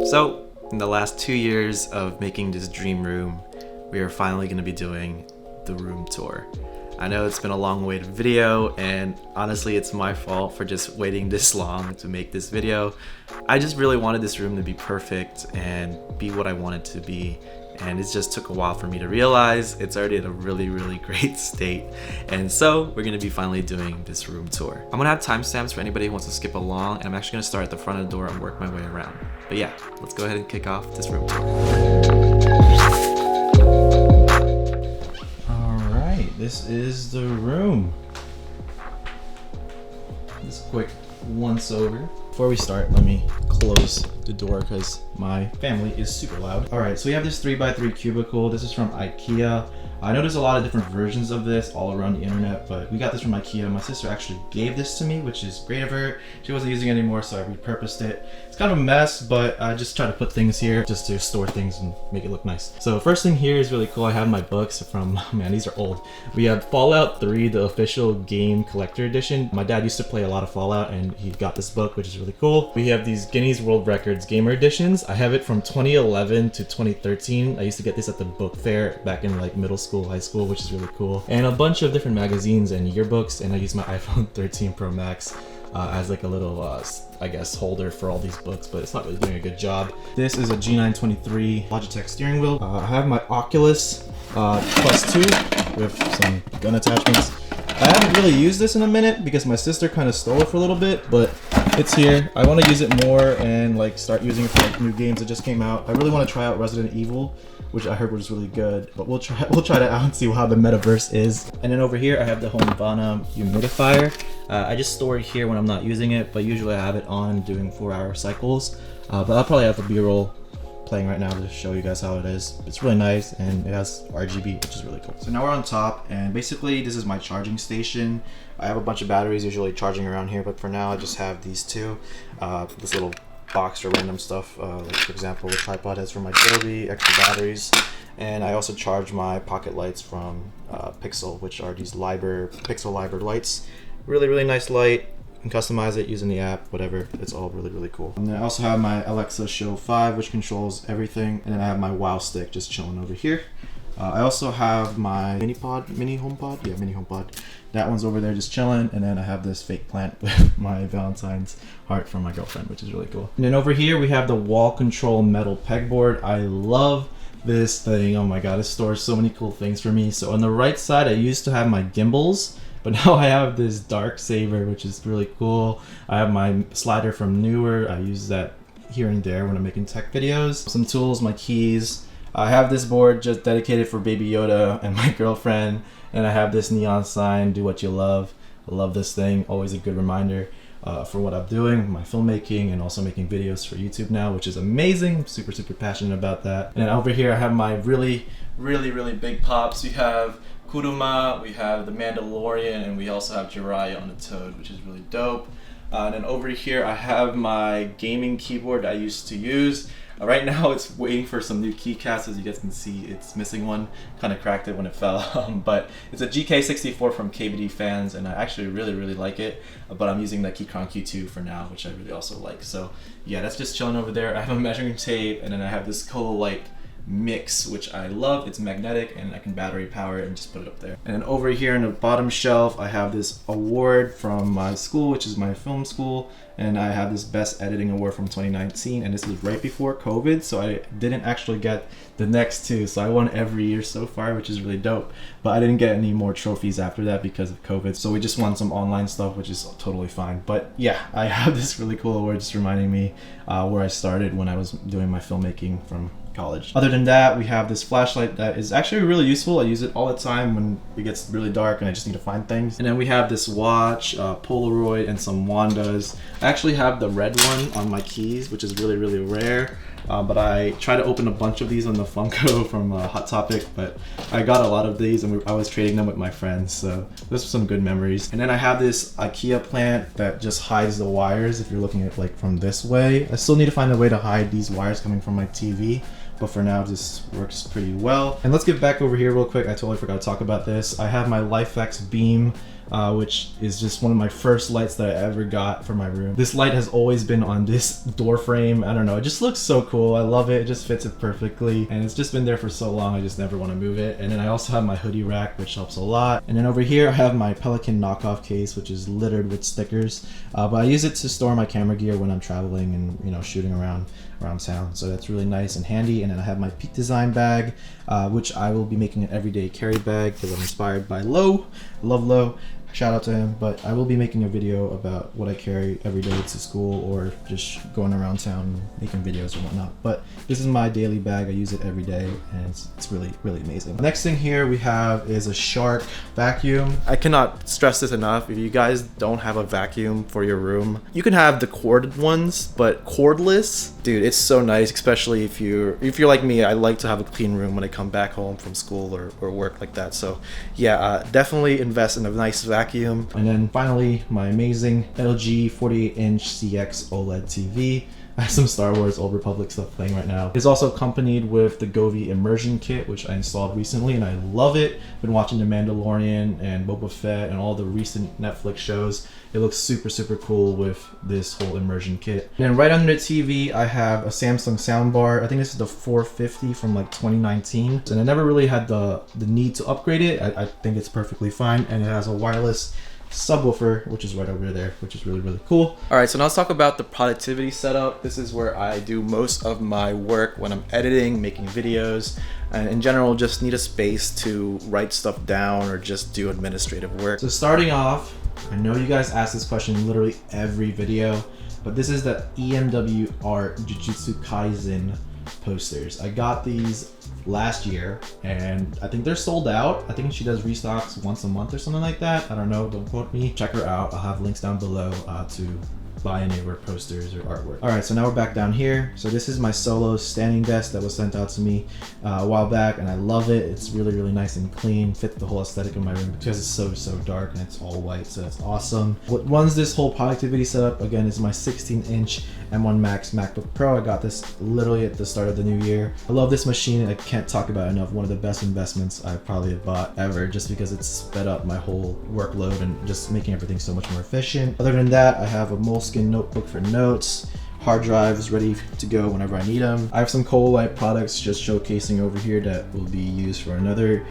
So, in the last 2 years of making this dream room, we are finally going to be doing the room tour. I know it's been a long-awaited video, and honestly it's my fault for just waiting this long to make this video. I just really wanted this room to be perfect and be what I wanted to be, and it just took a while for me to realize it's already at a really great state. And so we're going to be finally doing this room tour. I'm going to have timestamps for anybody who wants to skip along, and I'm actually going to start at the front of the door and work my way around. But yeah, let's go ahead and kick off this room tour. This is the room. This quick once over. Before we start, let me close the door because my family is super loud. All right, so we have this 3x3 cubicle. This is from IKEA. I know there's a lot of different versions of this all around the internet, but we got this from IKEA. My sister actually gave this to me, which is great of her. She wasn't using it anymore, so I repurposed it. It's kind of a mess, but I just try to put things here just to store things and make it look nice. So first thing here is really cool. I have my books from, man, these are old. We have Fallout 3, the official game collector edition. My dad used to play a lot of Fallout, and he got this book, which is really cool. We have these Guinness World Records gamer editions. I have it from 2011 to 2013. I used to get this at the book fair back in like middle school, high school, which is really cool. And a bunch of different magazines and yearbooks, and I use my iPhone 13 Pro Max as like a little, I guess, holder for all these books, but it's not really doing a good job. This is a G923 Logitech steering wheel. I have my Oculus Quest 2 with some gun attachments. I haven't really used this in a minute because my sister kind of stole it for a little bit, but it's here. I want to use it more and like start using it for like new games that just came out. I really want to try out Resident Evil, which I heard was really good, but we'll try that out and see how the metaverse is. And then over here I have the Homebana humidifier. I just store it here when I'm not using it, but usually I have it on doing 4-hour cycles. But I'll probably have the B-roll playing right now to show you guys how it is. It's really nice and it has RGB, which is really cool. So now we're on top, and basically this is my charging station. I have a bunch of batteries usually charging around here, but for now I just have these two. This little box for random stuff, like for example the tripod has for my Joby, extra batteries, and I also charge my pocket lights from Pixel, which are these Pixel Liber lights. Really nice light. You can customize it using the app, whatever. It's all really cool. And then I also have my Alexa Show 5, which controls everything, and then I have my Wow Stick just chilling over here. I also have my mini HomePod. That one's over there just chilling, and then I have this fake plant with my Valentine's heart from my girlfriend, which is really cool. And then over here we have the wall control metal pegboard. I love this thing. Oh my god, it stores so many cool things for me. So on the right side I used to have my gimbals, but now I have this dark saber, which is really cool. I have my slider from Newer. I use that here and there when I'm making tech videos. Some tools, my keys. I have this board just dedicated for Baby Yoda and my girlfriend, and I have this neon sign, do what you love. I love this thing, always a good reminder for what I'm doing, my filmmaking, and also making videos for YouTube now, which is amazing. I'm super passionate about that. And then over here I have my really big pops. We have Kuruma, we have the Mandalorian, and we also have Jiraiya on the Toad, which is really dope. And then over here I have my gaming keyboard I used to use. Right now it's waiting for some new keycaps. As you guys can see, it's missing one. Kind of cracked it when it fell, but it's a GK64 from KBD Fans, and I actually really like it. But I'm using the Keychron Q2 for now, which I really also like. So yeah, that's just chilling over there. I have a measuring tape, and then I have this Colo Light Mix, which I love. It's magnetic and I can battery power it and just put it up there. And then over here in the bottom shelf I have this award from my school, which is my film school, and I have this best editing award from 2019, and this was right before COVID, so I didn't actually get the next two, so I won every year so far, which is really dope. But I didn't get any more trophies after that because of COVID, so we just won some online stuff, which is totally fine. But yeah, I have this really cool award just reminding me where I started when I was doing my filmmaking from college. Other than that, we have this flashlight that is actually really useful. I use it all the time when it gets really dark and I just need to find things. And then we have this watch, Polaroid, and some Wandas. I actually have the red one on my keys, which is really rare. But I try to open a bunch of these on the Funko from Hot Topic, but I got a lot of these and I was trading them with my friends, so those are some good memories. And then I have this IKEA plant that just hides the wires if you're looking at like from this way. I still need to find a way to hide these wires coming from my TV, but for now this works pretty well. And let's get back over here real quick. I totally forgot to talk about this. I have my LifeX Beam which is just one of my first lights that I ever got for my room. This light has always been on this door frame. I don't know, it just looks so cool. I love it. It just fits it perfectly, and it's just been there for so long. I just never want to move it. And then I also have my hoodie rack, which helps a lot. And then over here I have my Pelican knockoff case, which is littered with stickers, but I use it to store my camera gear when I'm traveling and, you know, shooting around town. So that's really nice and handy. And then I have my Peak Design bag, which I will be making an everyday carry bag because I'm inspired by Lo. Love Lo. Shout out to him. But I will be making a video about what I carry every day to school or just going around town making videos or whatnot. But this is my daily bag. I use it every day, and it's really, really amazing. The next thing here we have is a Shark vacuum. I cannot stress this enough. If you guys don't have a vacuum for your room, you can have the corded ones, but cordless, dude, it's so nice. Especially if you're like me, I like to have a clean room when I come back home from school or work like that. So yeah, definitely invest in a nice vacuum. And then finally, my amazing LG 48-inch CX OLED TV. I have some Star Wars Old Republic stuff playing right now. It's also accompanied with the Govee immersion kit, which I installed recently, and I love it. Been watching The Mandalorian and Boba Fett and all the recent Netflix shows. It looks super, super cool with this whole immersion kit. And then right under the TV, I have a Samsung soundbar. I think this is the 450 from like 2019. And I never really had the need to upgrade it. I think it's perfectly fine. And it has a wireless subwoofer, which is right over there, which is really, really cool. All right, so now let's talk about the productivity setup. This is where I do most of my work when I'm editing, making videos, and in general just need a space to write stuff down or just do administrative work. So starting off, I know you guys ask this question literally every video, but this is the EMW Art Jujutsu Kaisen posters. I got these last year and I think they're sold out. I think she does restocks once a month or something like that. I don't know, don't quote me. Check her out. I'll have links down below to buy any of her posters or artwork. All right, so now we're back down here. So this is my solo standing desk that was sent out to me a while back, and I love it. It's really, really nice and clean, fits the whole aesthetic of my room because it's so dark and it's all white, so that's awesome. What runs this whole productivity setup, again, is my 16-inch M1 Max MacBook Pro. I got this literally at the start of the new year. I love this machine. I can't talk about it enough. One of the best investments I probably have bought ever, just because it's sped up my whole workload and just making everything so much more efficient. Other than that, I have a Moleskine notebook for notes, hard drives ready to go whenever I need them. I have some Colite products just showcasing over here that will be used for another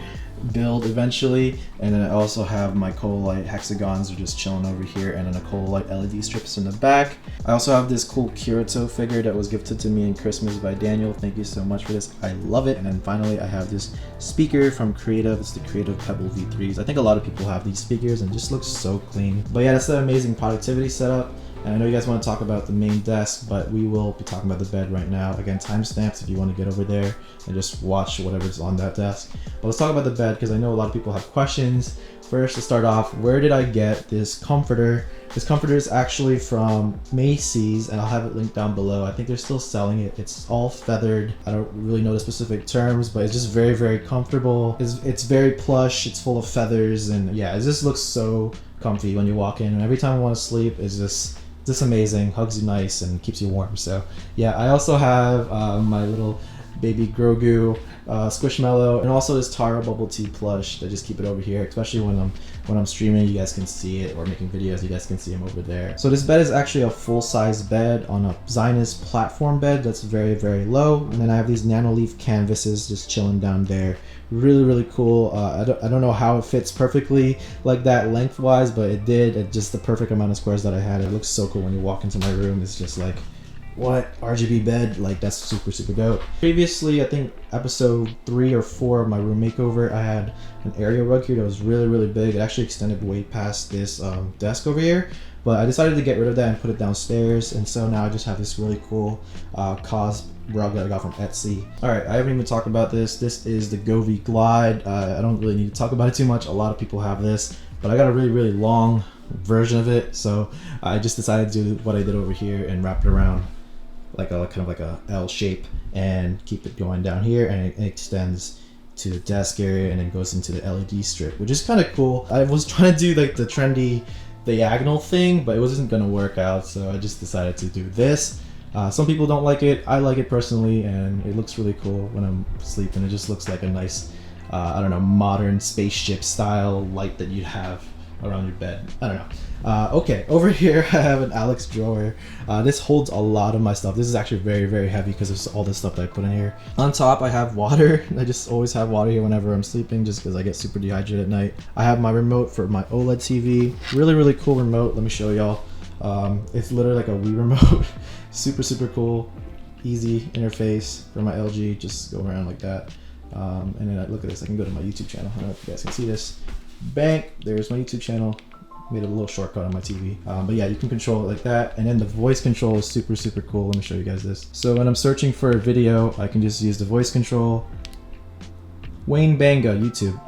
build eventually, and then I also have my Colite hexagons are just chilling over here, and then a Colite LED strips in the back. I also have this cool Kirito figure that was gifted to me in Christmas by Daniel. Thank you so much for this. I love it. And then finally, I have this speaker from Creative. It's the Creative Pebble V3s. I think a lot of people have these speakers and it just looks so clean. But yeah, that's the amazing productivity setup. And I know you guys want to talk about the main desk, but we will be talking about the bed right now. Again, timestamps if you want to get over there and just watch whatever's on that desk. But let's talk about the bed because I know a lot of people have questions. First, to start off, where did I get this comforter? This comforter is actually from Macy's, and I'll have it linked down below. I think they're still selling it. It's all feathered. I don't really know the specific terms, but it's just very comfortable. It's very plush. It's full of feathers, and yeah, it just looks so comfy when you walk in. And every time I want to sleep, it's just amazing. Hugs you nice and keeps you warm. So yeah, I also have my little baby Grogu Squishmallow, and also this Taro bubble tea plush. I just keep it over here, especially when I'm streaming. You guys can see it, or making videos, you guys can see him over there. So this bed is actually a full-size bed on a Zionist platform bed that's very low, and then I have these Nanoleaf canvases just chilling down there. Really cool. I don't know how it fits perfectly like that lengthwise, but it did. It just the perfect amount of squares that I had. It looks so cool when you walk into my room. It's just like, what, RGB bed? Like, that's super dope. Previously, I think episode 3 or 4 of my room makeover, I had an area rug here that was really big. It actually extended way past this desk over here, but I decided to get rid of that and put it downstairs, and so now I just have this really cool cos rug that I got from Etsy. All right, I haven't even talked about this. This is the Govee Glide. I don't really need to talk about it too much. A lot of people have this, but I got a really long version of it, so I just decided to do what I did over here and wrap it around like a kind of like a L shape and keep it going down here, and it extends to the desk area and then goes into the LED strip, which is kind of cool. I was trying to do like the trendy diagonal thing, but it wasn't gonna work out, so I just decided to do this. Some people don't like it. I like it personally, and it looks really cool when I'm sleeping. It just looks like a nice, I don't know, modern spaceship style light that you'd have around your bed. I don't know. Okay, over here I have an Alex drawer. This holds a lot of my stuff. This is actually very, very heavy because of all this stuff that I put in here. On top I have water. I just always have water here whenever I'm sleeping just because I get super dehydrated at night. I have my remote for my OLED TV. Really, really cool remote. Let me show y'all. It's literally like a Wii remote. Super, super cool. Easy interface for my LG. Just go around like that. And then look at this. I can go to my YouTube channel. I don't know if you guys can see this. Bang! There's my YouTube channel. Made a little shortcut on my TV. But yeah, you can control it like that. And then the voice control is super, super cool. Let me show you guys this. So when I'm searching for a video, I can just use the voice control. Wayne Banga, YouTube.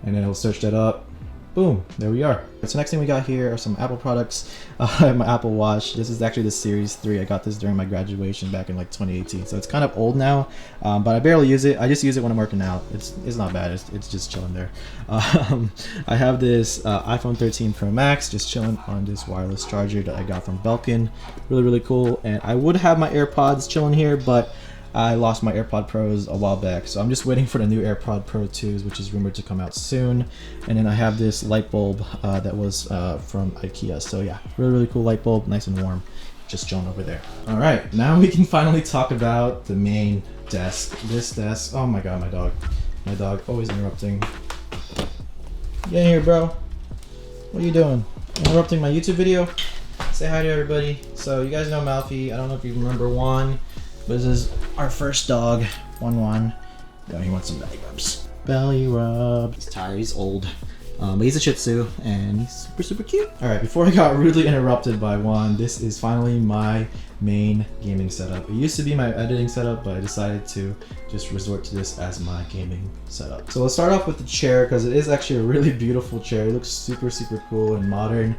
And then it'll search that up. Boom, there we are. So next thing we got here are some Apple products. I have my Apple Watch. This is actually the Series 3. I got this during my graduation back in like 2018. So it's kind of old now, but I barely use it. I just use it when I'm working out. It's not bad. It's just chilling there. I have this iPhone 13 Pro Max just chilling on this wireless charger that I got from Belkin. Really, really cool. And I would have my AirPods chilling here, but I lost my AirPod Pros a while back, so I'm just waiting for the new AirPod Pro 2s, which is rumored to come out soon. And then I have this light bulb that was from IKEA. So yeah, really, really cool light bulb, nice and warm, just chilling over there. All right, now we can finally talk about the main desk. This desk, oh my God, my dog always interrupting. Get in here, bro. What are you doing? Interrupting my YouTube video? Say hi to everybody. So you guys know Malfi. I don't know if you remember Juan. But this is our first dog, Juan. Yeah, he wants some belly rubs. Belly rub. He's tired, he's old. But he's a Shih Tzu and he's super, super cute. All right, before I got rudely interrupted by Juan, this is finally my main gaming setup. It used to be my editing setup, but I decided to just resort to this as my gaming setup. So let's start off with the chair because it is actually a really beautiful chair. It looks super, super cool and modern.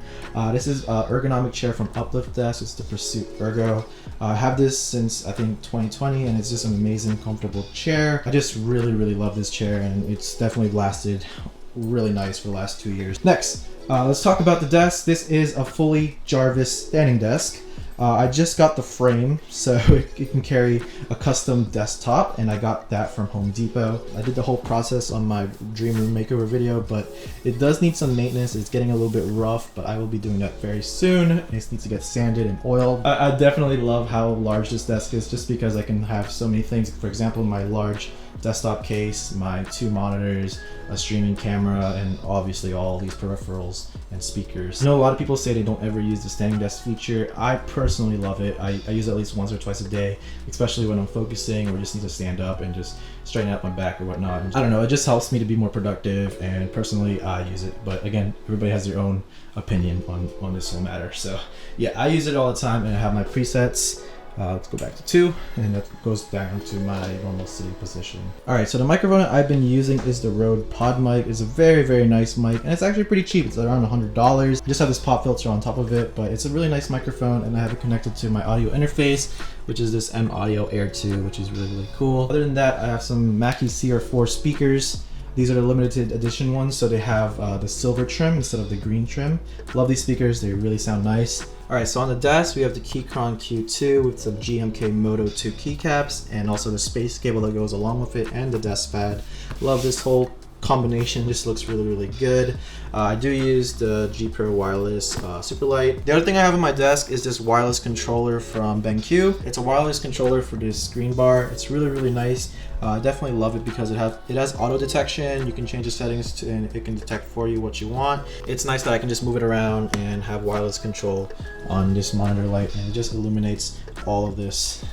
This is an ergonomic chair from Uplift Desk. It's the Pursuit Ergo. I have this since I think 2020 and it's just an amazing, comfortable chair. I just really, really love this chair and it's definitely lasted really nice for the last 2 years. Next, let's talk about the desk. This is a fully Jarvis standing desk. I just got the frame so it can carry a custom desktop and I got that from Home Depot. I did the whole process on my dream room makeover video, but it does need some maintenance. It's getting a little bit rough, but I will be doing that very soon. It needs to get sanded and oiled. I definitely love how large this desk is just because I can have so many things. For example, my large desktop case, my 2 monitors, a streaming camera, and obviously all these peripherals and speakers. I know a lot of people say they don't ever use the standing desk feature. I personally love it. I use it at least once or twice a day, especially when I'm focusing or just need to stand up and just straighten out my back or whatnot. I don't know, it just helps me to be more productive and personally I use it. But again, everybody has their own opinion on this whole matter. So yeah, I use it all the time and I have my presets. Let's go back to 2 and that goes down to my normal sitting position. Alright, so the microphone I've been using is the Rode Pod mic. It's a very, very nice mic and it's actually pretty cheap. It's around $100. I just have this pop filter on top of it, but it's a really nice microphone and I have it connected to my audio interface, which is this M Audio Air 2, which is really, really cool. Other than that, I have some Mackie CR4 speakers. These are the limited edition ones, so they have the silver trim instead of the green trim. Love these speakers, they really sound nice. Alright, so on the desk we have the Keychron Q2 with some GMK Moto 2 keycaps and also the space cable that goes along with it and the desk pad. Love this whole combination, just looks really, really good. I do use the G Pro wireless Superlight. The other thing I have on my desk is this wireless controller from BenQ. It's a wireless controller for this screen bar. It's really, really nice. I definitely love it because it has auto detection. You can change the settings and it can detect for you what you want. It's nice that I can just move it around and have wireless control on this monitor light, and it just illuminates all of this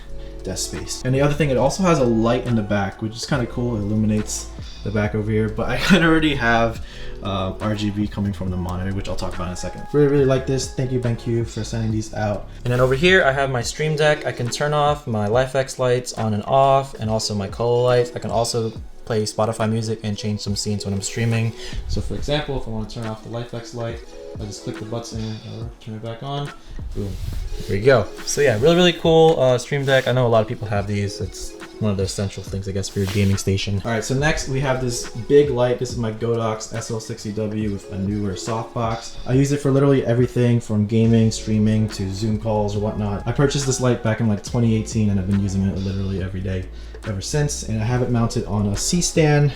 desk space. And the other thing, it also has a light in the back, which is kind of cool. It illuminates the back over here, but I already have RGB coming from the monitor, which I'll talk about in a second. Really, really like this. Thank you, BenQ, for sending these out. And then over here, I have my Stream Deck. I can turn off my LifeX lights on and off, and also my Colo lights. I can also play Spotify music and change some scenes when I'm streaming. So for example, if I want to turn off the LifeX light, I just click the button or turn it back on. Boom. There you go. So yeah, really, really cool Stream Deck. I know a lot of people have these. It's one of the essential things, I guess, for your gaming station. All right, so next we have this big light. This is my Godox SL60W with a newer softbox. I use it for literally everything from gaming, streaming, to Zoom calls or whatnot. I purchased this light back in like 2018 and I've been using it literally every day ever since. And I have it mounted on a C-stand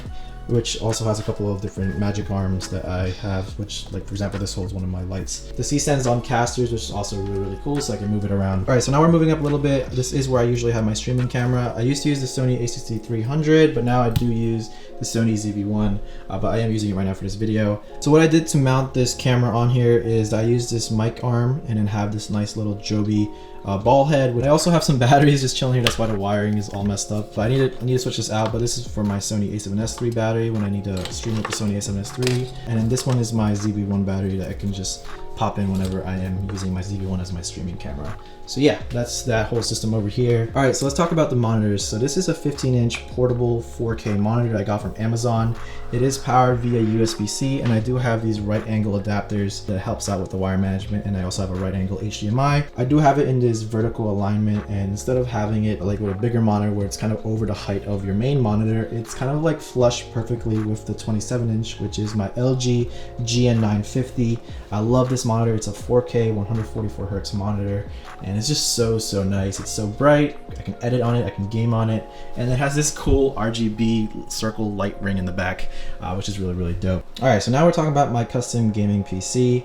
which also has a couple of different magic arms that I have, which, like, for example, this holds one of my lights. The C-stand is on casters, which is also really, really cool, so I can move it around. All right, so now we're moving up a little bit. This is where I usually have my streaming camera. I used to use the Sony a6300, but now I do use the Sony ZV-1, but I am using it right now for this video. So what I did to mount this camera on here is I used this mic arm and then have this nice little Joby ball head. I also have some batteries just chilling here. That's why the wiring is all messed up. But I need to switch this out. But this is for my Sony a7S III battery when I need to stream with the Sony a7S III. And then this one is my ZV-1 battery that I can just pop in whenever I am using my ZV-1 as my streaming camera. So yeah, that's that whole system over here. All right, so let's talk about the monitors. So this is a 15-inch portable 4K monitor I got from Amazon. It is powered via USB-C, and I do have these right angle adapters that helps out with the wire management, and I also have a right angle HDMI. I do have it in this vertical alignment, and instead of having it like with a bigger monitor where it's kind of over the height of your main monitor, it's kind of like flush perfectly with the 27-inch, which is my LG GN950. I love this monitor. It's a 4K 144 hertz monitor, and it's just so nice. It's so bright. I can edit on it, I can game on it, and it has this cool RGB circle light ring in the back, which is really dope. All right, so now we're talking about my custom gaming PC.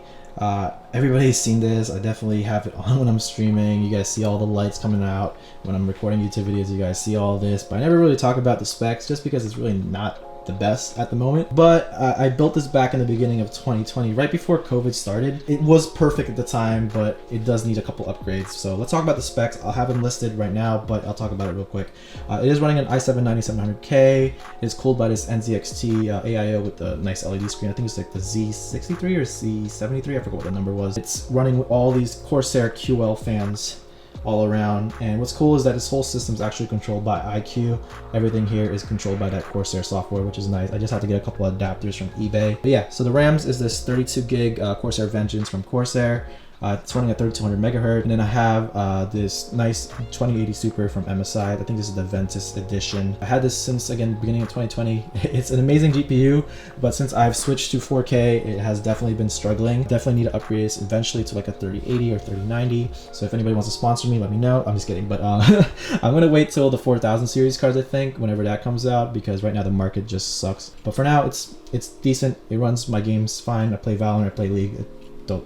Everybody's seen this. I definitely have it on when I'm streaming. You guys see all the lights coming out when I'm recording YouTube videos. You guys see all this, but I never really talk about the specs just because it's really not the best at the moment. But I built this back in the beginning of 2020, right before COVID started. It was perfect at the time, but it does need a couple upgrades. So let's talk about the specs. I'll have them listed right now, but I'll talk about it real quick. It is running an i7-9700K. It's cooled by this NZXT AIO with the nice LED screen. I think it's like the Z63 or Z73. I forgot what the number was. It's running with all these Corsair QL fans all around, and what's cool is that this whole system is actually controlled by iQOO. Everything here is controlled by that Corsair software, which is nice. I just have to get a couple of adapters from eBay. But yeah, so the RAMs is this 32 gig Corsair Vengeance from Corsair. It's running at 3200 megahertz, and then I have this nice 2080 Super from MSI. I think this is the Ventus edition. I had this since, again, beginning of 2020. It's an amazing GPU, but since I've switched to 4K, it has definitely been struggling. Definitely need to upgrade this eventually to like a 3080 or 3090. So if anybody wants to sponsor me, let me know. I'm just kidding, but I'm gonna wait till the 4000 series cards, I think, whenever that comes out, because right now the market just sucks. But for now, it's decent. It runs my games fine. I play Valorant, I play League.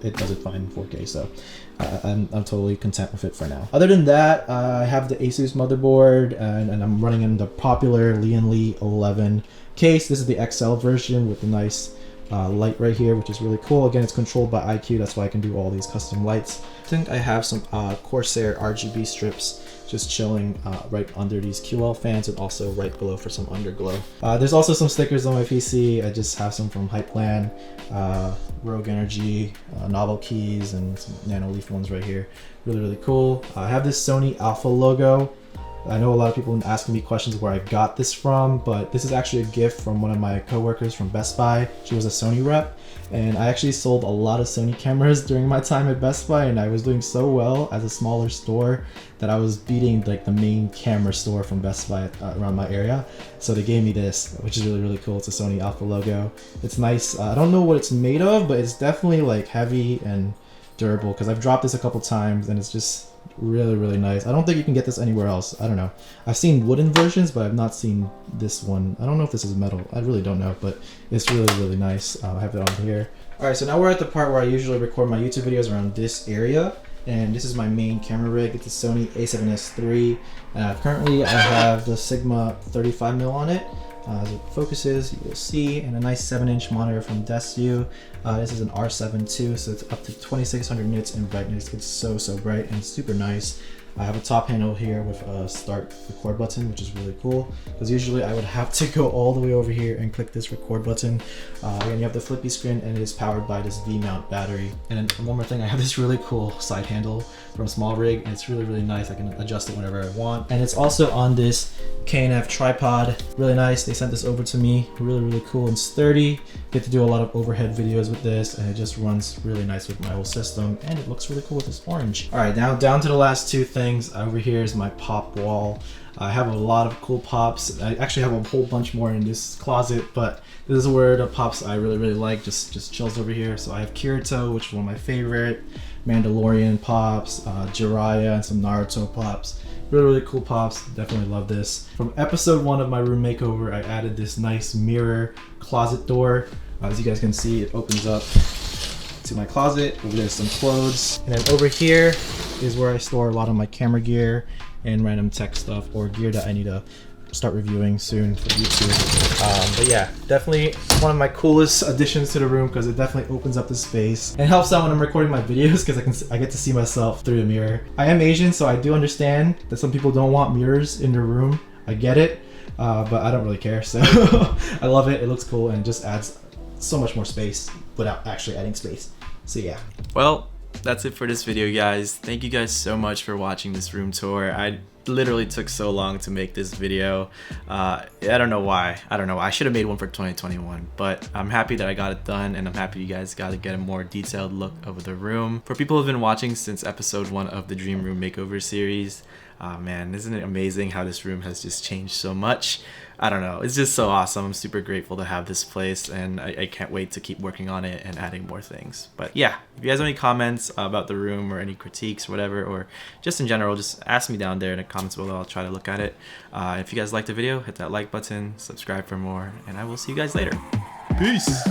It does it fine in 4K, so I'm totally content with it for now. Other than that, I have the Asus motherboard, and I'm running in the popular Lian Li 11 case. This is the XL version with the nice light right here, which is really cool. Again, it's controlled by iQOO. That's why I can do all these custom lights. I think I have some Corsair RGB strips just chilling right under these QL fans, and also right below for some underglow. There's also some stickers on my PC. I just have some from Hypeland, Rogue Energy, Novel Keys, and some Nanoleaf ones right here. Really cool. I have this Sony Alpha logo. I know a lot of people have been asking me questions where I got this from, but this is actually a gift from one of my coworkers from Best Buy. She was a Sony rep, and I actually sold a lot of Sony cameras during my time at Best Buy, and I was doing so well as a smaller store that I was beating like the main camera store from Best Buy around my area. So they gave me this, which is really cool. It's a Sony Alpha logo. It's nice. I don't know what it's made of, but it's definitely like heavy and durable, because I've dropped this a couple times and it's just really nice. I don't think you can get this anywhere else. I don't know. I've seen wooden versions, but I've not seen this one. I don't know if this is metal. I really don't know, but it's really nice. I have it on here. All right, so now we're at the part where I usually record my YouTube videos around this area, and this is my main camera rig. It's a Sony a7S III. Currently, I have the Sigma 35mm on it. As it focuses, you will see, and a nice 7-inch monitor from Desview. This is an R7 too, so it's up to 2600 nits in brightness. It's so bright and super nice. I have a top handle here with a start record button, which is really cool, because usually I would have to go all the way over here and click this record button. Again, you have the flippy screen, and it is powered by this V-mount battery. And then one more thing, I have this really cool side handle from Small Rig, and it's really nice. I can adjust it whenever I want. And it's also on this K&F tripod. Really nice. They sent this over to me. Really cool and sturdy. Get to do a lot of overhead videos with this, and it just runs really nice with my whole system, and it looks really cool with this orange. All right, now down to the last two things. Over here is my pop wall. I have a lot of cool pops. I actually have a whole bunch more in this closet, but this is where the pops I really like just chills over here. So I have Kirito, which is one of my favorite. Mandalorian pops, Jiraiya, and some Naruto pops. Really cool pops. Definitely love this. From episode 1 of my room makeover, I added this nice mirror closet door. As you guys can see, it opens up to my closet. Over there's some clothes. And then over here is where I store a lot of my camera gear and random tech stuff or gear that I need to start reviewing soon for YouTube. But yeah, definitely one of my coolest additions to the room because it definitely opens up the space and helps out when I'm recording my videos because I get to see myself through the mirror. I am Asian, so I do understand that some people don't want mirrors in their room. I get it, but I don't really care. So I love it. It looks cool and it just adds so much more space without actually adding space. So yeah. Well, that's it for this video, guys. Thank you guys so much for watching this room tour. I literally took so long to make this video. I don't know why. I should have made one for 2021, but I'm happy that I got it done, and I'm happy you guys got to get a more detailed look of the room. For people who have been watching since episode 1 of the Dream Room Makeover series, man, isn't it amazing how this room has just changed so much? I don't know, it's just so awesome. I'm super grateful to have this place, and I can't wait to keep working on it and adding more things. But yeah, if you guys have any comments about the room or any critiques or whatever, or just in general, just ask me down there in the comments below. I'll try to look at it. If you guys liked the video, hit that like button, subscribe for more, and I will see you guys later. Peace!